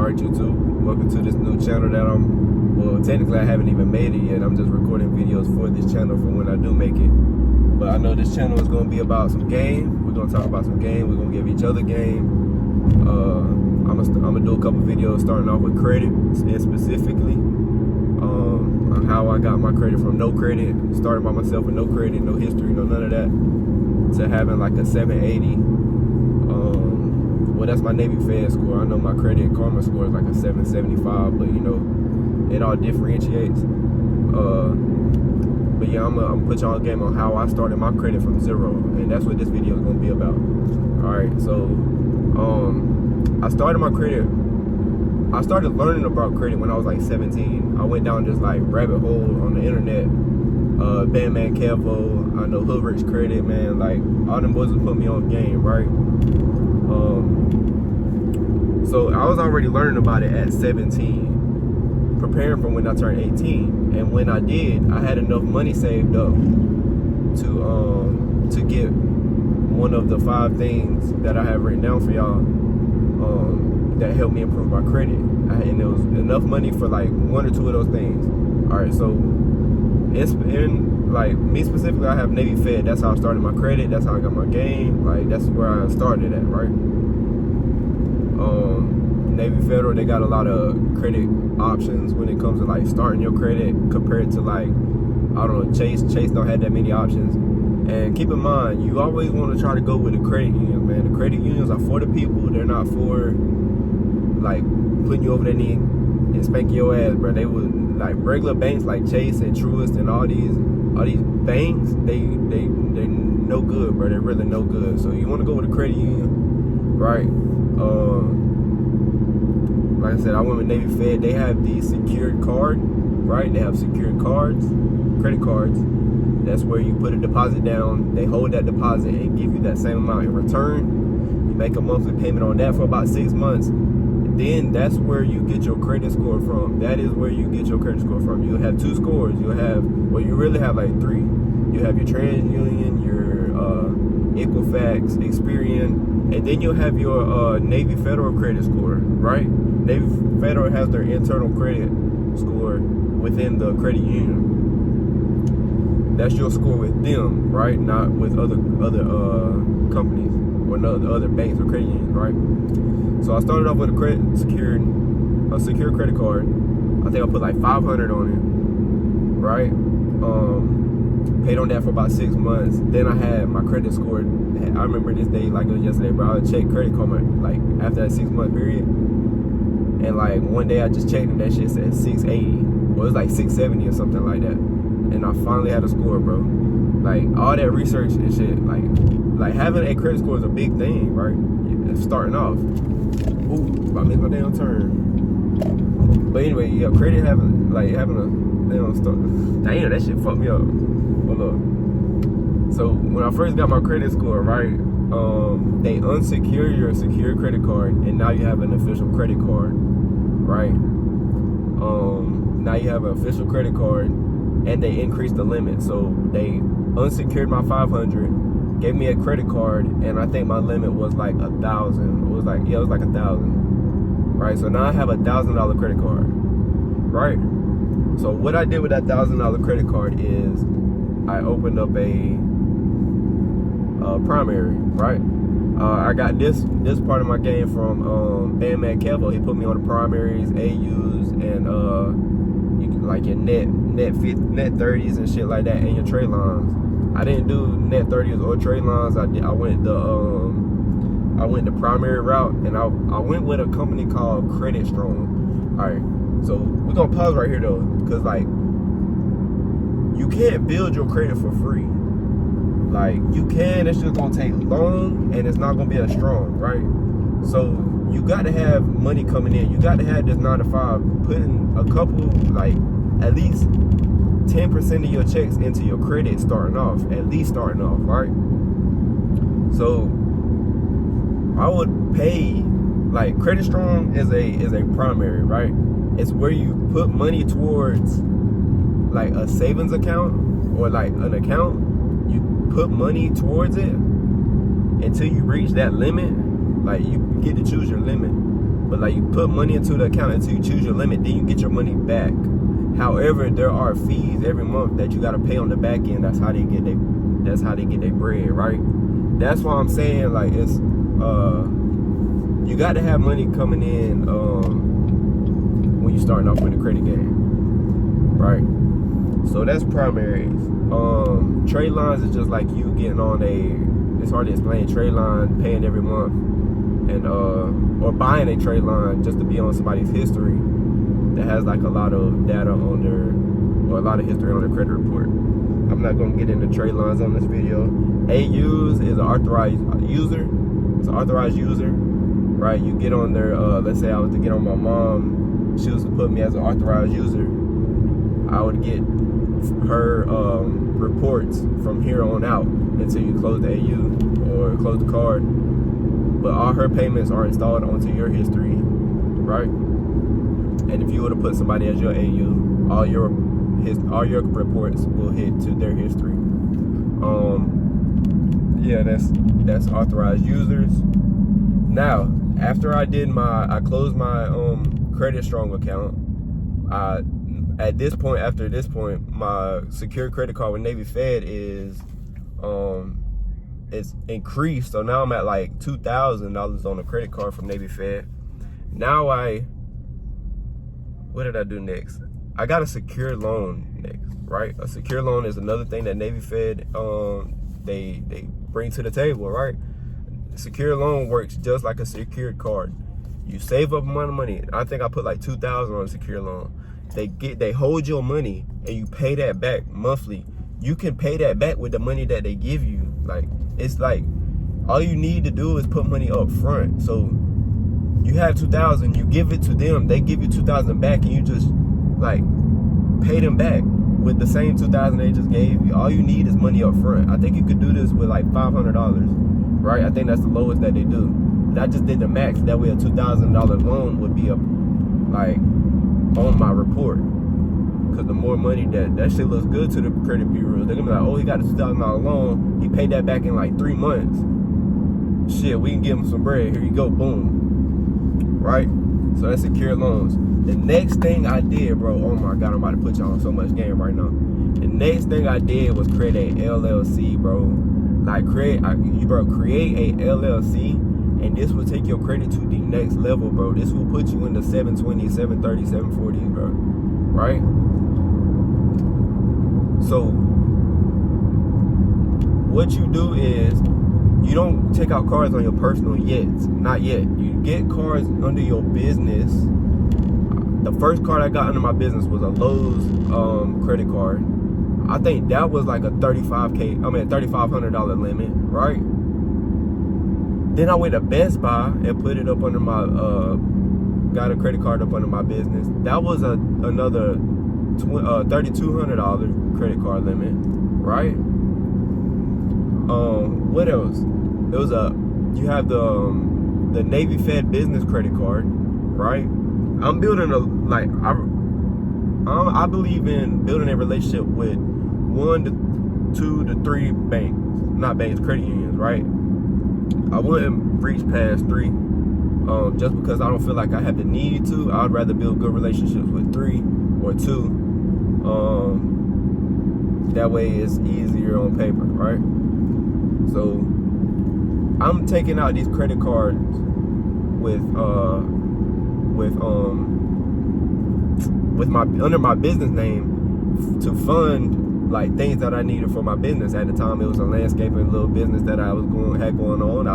Alright, YouTube, welcome to this new channel that well, technically I haven't even made it yet. I'm just recording videos for this channel for when I do make it. But I know this channel is going to be about some game. We're going to talk about some game. We're going to give each other game. I'm gonna do a couple videos starting off with credit, and specifically on how I got my credit from no credit, starting by myself with no credit, no history, no none of that, to having like a 780. Well, that's my Navy Fed score. I know my Credit Karma score is like a 775, but you know, it all differentiates. But yeah, I'm gonna put y'all a game on how I started my credit from zero, and that's what this video is gonna be about. All right, so I started my credit. I started learning about credit when I was like 17. I went down this like rabbit hole on the internet. Bandman Kevo, I know Hood Rich Credit, man. Like all them boys would put me on game, right? So I was already learning about it at 17, preparing for when I turned 18. And when I did, I had enough money saved up to get one of the 5 things that I have written down for y'all that helped me improve my credit. And there was enough money for like 1 or 2 of those things. All right, so it's in like me specifically, I have Navy Fed. That's how I started my credit. That's how I got my game. Like that's where I started at, right? Navy Federal, they got a lot of credit options when it comes to like starting your credit compared to like, I don't know, Chase don't have that many options. And keep in mind, you always want to try to go with the credit union, man. The credit unions are for the people. They're not for like putting you over their knee and spanking your ass, bro. They would like regular banks like Chase and Truist and all these banks, they no good, bro. They're really no good. So you want to go with a credit union, right? Like I said, I went with Navy Fed. They have the secured card, right? They have secured cards, credit cards. That's where you put a deposit down. They hold that deposit and give you that same amount in return. You make a monthly payment on that for about 6 months. Then that's where you get your credit score from. That is where you get your credit score from. You'll have 2 scores. You'll have, well, you really have like 3. You have your TransUnion, your Equifax, Experian, and then you'll have your Navy Federal credit score, right? Navy Federal has their internal credit score within the credit union. That's your score with them, right? Not with other companies or other banks or credit unions, right? So I started off with a secure credit card. I think I put like 500 on it, right? Paid on that for about 6 months. Then I had my credit score. I remember this day like it was yesterday, bro. I checked Credit Karma like after that 6-month period, and like one day I just checked and that shit said 680, or it was like 670 or something like that. And I finally had a score, bro. Like all that research and shit, like having a credit score is a big thing, right? It's starting off. Ooh, I missed my damn turn. But anyway, yeah, credit having a damn stuff. Damn, that shit fucked me up. Hold up. So when I first got my credit score, right, they unsecure your secure credit card, and now you have an official credit card, right? Now you have an official credit card, and they increased the limit. So they unsecured my 500, gave me a credit card, and I think my limit was like 1,000. It was like 1,000, right? So now I have $1,000 credit card, right? So what I did with that $1,000 credit card is I opened up a primary, right? I got this part of my game from Bandman Kevo. He put me on the primaries, AUs, and like your net 30s and shit like that, and your trade lines. I didn't do net 30s or trade lines. I went the primary route, and I went with a company called Credit Strong. All right, so we're gonna pause right here though, because like you can't build your credit for free. Like you can, it's just gonna take long, and it's not gonna be as strong, right? So you got to have money coming in. You got to have this 9 to 5, putting a couple, like at least 10% of your checks into your credit starting off, right? So I would pay, like Credit Strong is a primary, right? It's where you put money towards like a savings account or like an account. You put money towards it until you reach that limit. Like you get to choose your limit, But like, you put money into the account until you choose your limit, then you get your money back. However, there are fees every month that you gotta pay on the back end. That's how they get their bread, right? That's why I'm saying, like, it's you got to have money coming in when you starting off with a credit game, right? So that's primaries. Trade lines is just like you getting on it's hard to explain. Trade line, paying every month, and or buying a trade line just to be on somebody's history that has like a lot of data on or a lot of history on their credit report. I'm not gonna get into trade lines on this video. AUs is an authorized user. It's an authorized user, right? You get on there. Let's say I was to get on my mom. She was to put me as an authorized user. I would get her reports from here on out until you close the AU or close the card. But all her payments are installed onto your history, right? And if you were to put somebody as your AU, all your reports will hit to their history. Yeah, that's authorized users. Now, after I closed my Credit Strong account. After this point, my secured credit card with Navy Fed is it's increased. So now I'm at like $2,000 on a credit card from Navy Fed. Now what did I do next? I got a secure loan next, right? A secure loan is another thing that Navy Fed they bring to the table, right? Secure loan works just like a secured card. You save up money. I think I put like $2,000 on a secure loan. They hold your money and you pay that back monthly. You can pay that back with the money that they give you. Like, it's like all you need to do is put money up front. So you have $2,000, you give it to them, they give you $2,000 back, and you just like pay them back with the same $2,000 they just gave you. All you need is money up front. I think you could do this with like $500, right? I think that's the lowest that they do. But I just did the max. That way a $2,000 loan would be like on my report. Because the more money that shit looks good to the credit bureaus. They're gonna be like, oh, he got a $2,000 loan. He paid that back in like 3 months. Shit, we can give him some bread. Here you go, boom. Right? So that's secure loans. The next thing I did, bro, oh my God, I'm about to put y'all on so much game right now. The next thing I did was create a LLC, bro. Like, create a LLC, and this will take your credit to the next level, bro. This will put you in the 720, 730, 740, bro. Right? So what you do is you don't take out cards on your personal yet. Not yet. You get cards under your business. The first card I got under my business was a Lowe's credit card. I think that was like a $3,500 limit, right? Then I went to Best Buy and put it up under my got a credit card up under my business. That was another $3,200 credit card limit, right? What else? It was you have the Navy Fed business credit card, right? I'm building I believe in building a relationship with 1 to 2 to 3 banks, not banks, credit unions, right? I wouldn't reach past 3, just because I don't feel like I have the need to. I'd rather build good relationships with 3 or 2. That way it's easier on paper, right? So I'm taking out these credit cards with my under my business name to fund like things that I needed for my business. At the time, it was a landscaping little business that I was had going on.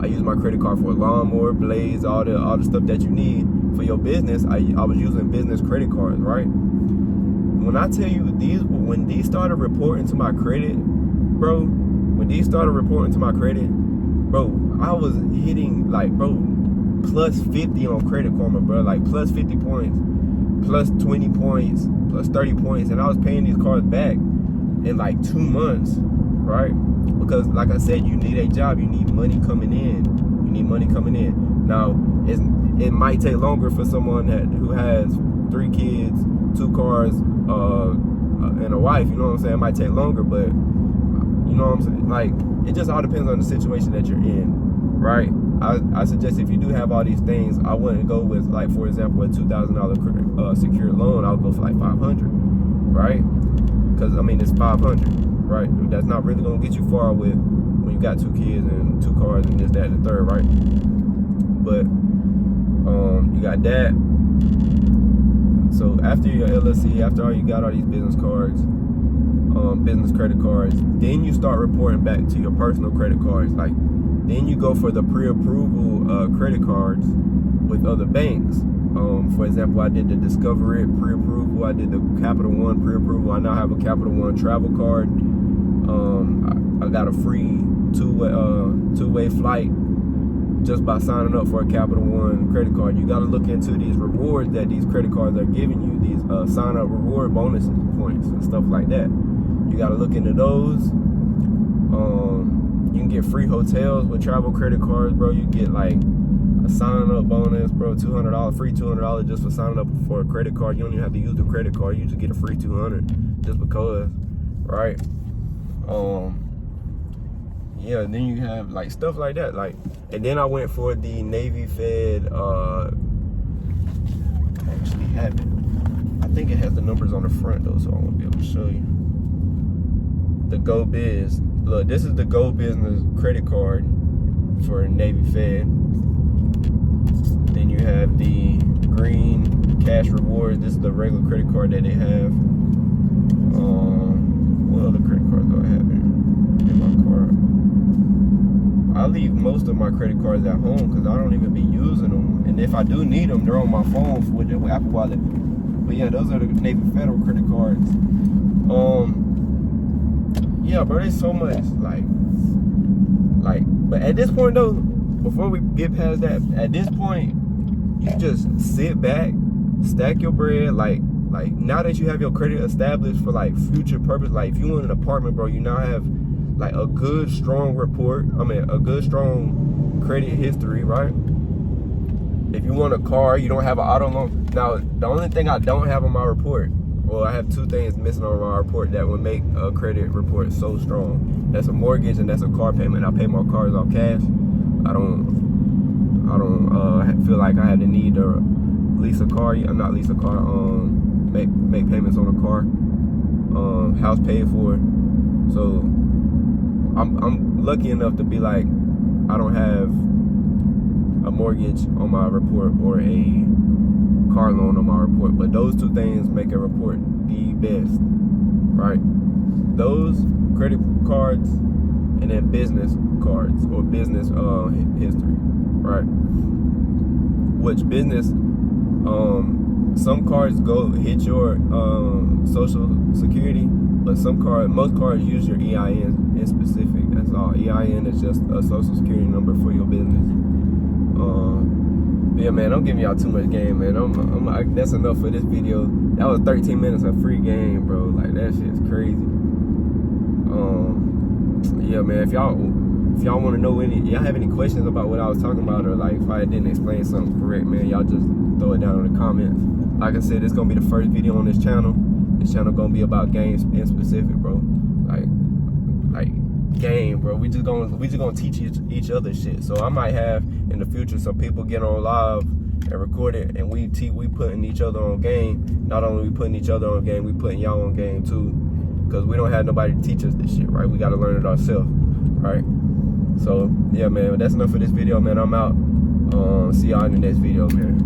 I used my credit card for a lawnmower, blades, all the stuff that you need for your business. I was using business credit cards, right? When I tell you when these started reporting to my credit, bro, I was hitting like, bro, plus 50 on Credit Karma, bro, like plus 50 points, plus 20 points, plus 30 points, and I was paying these cards back in like 2 months, right? Because like I said, you need a job, you need money coming in, Now, it might take longer for someone who has 3 kids, 2 cars, and a wife, you know what I'm saying? It might take longer, but you know what I'm saying? Like, it just all depends on the situation that you're in, right? I suggest if you do have all these things, I wouldn't go with, like, for example, a $2,000 secured loan. I would go for like $500, right? Because I mean, it's $500, right? That's not really gonna get you far with when you got 2 kids and 2 cars and this, that, and the third, right? But you got that. So after your LLC, after all you got all these business cards, business credit cards, then you start reporting back to your personal credit cards. Like, then you go for the pre-approval credit cards with other banks. For example, I did the Discover It pre-approval. I did the Capital One pre-approval. I now have a Capital One travel card. I got a free two-way flight just by signing up for a Capital One credit card. You got to look into these rewards that these credit cards are giving you, these sign-up reward bonuses, points, and stuff like that. You got to look into those. You can get free hotels with travel credit cards, bro. You get like a sign-up bonus, bro, $200, free $200 just for signing up for a credit card. You don't even have to use the credit card. You just get a free $200 just because, right? Yeah, and then you have like stuff like that, like, and then I went for the Navy Fed. I actually have it. I think it has the numbers on the front though, so I won't be able to show you. The Go Biz. Look, this is the Go Business credit card for Navy Fed. Then you have the Green Cash Rewards. This is the regular credit card that they have. What other credit cards do I have in my card? I leave most of my credit cards at home because I don't even be using them. And if I do need them, they're on my phone with the Apple Wallet. But yeah, those are the Navy Federal credit cards. Yeah, bro, there's so much, but at this point though, before we get past that, at this point, you just sit back, stack your bread, like now that you have your credit established for like future purpose, like if you want an apartment, bro, you now have like a good strong report, a good strong credit history, right? If you want a car, you don't have an auto loan. Now, the only thing I don't have on my report, well, I have 2 things missing on my report that would make a credit report so strong. That's a mortgage and that's a car payment. I pay my cars off cash. I don't feel like I have the need to lease a car. Not lease a car. Make payments on a car. House paid for. So I'm lucky enough to be like, I don't have a mortgage on my report or a car loan on my report, but those 2 things make a report the best, right? Those credit cards and then business cards or business history, right? Which business, some cards go hit your social security, but most cards use your EIN in specific. That's all. EIN is just a social security number for your business. Yeah, man, I'm giving y'all too much game, man. That's enough for this video. That was 13 minutes of free game, bro. Like, that shit's crazy. Yeah, man, if y'all want to know y'all have any questions about what I was talking about, or like if I didn't explain something correct, man, y'all just throw it down in the comments. Like I said, it's gonna be the first video on this channel. This channel gonna be about games in specific, bro. Like game, bro. We just gonna teach each other shit. So I might have in the future some people get on live and record it, and we putting each other on game. Not only we putting each other on game, we putting y'all on game too, because we don't have nobody to teach us this shit, right? We gotta learn it ourselves, right? So yeah, man, that's enough for this video, man. I'm out. See y'all in the next video, man.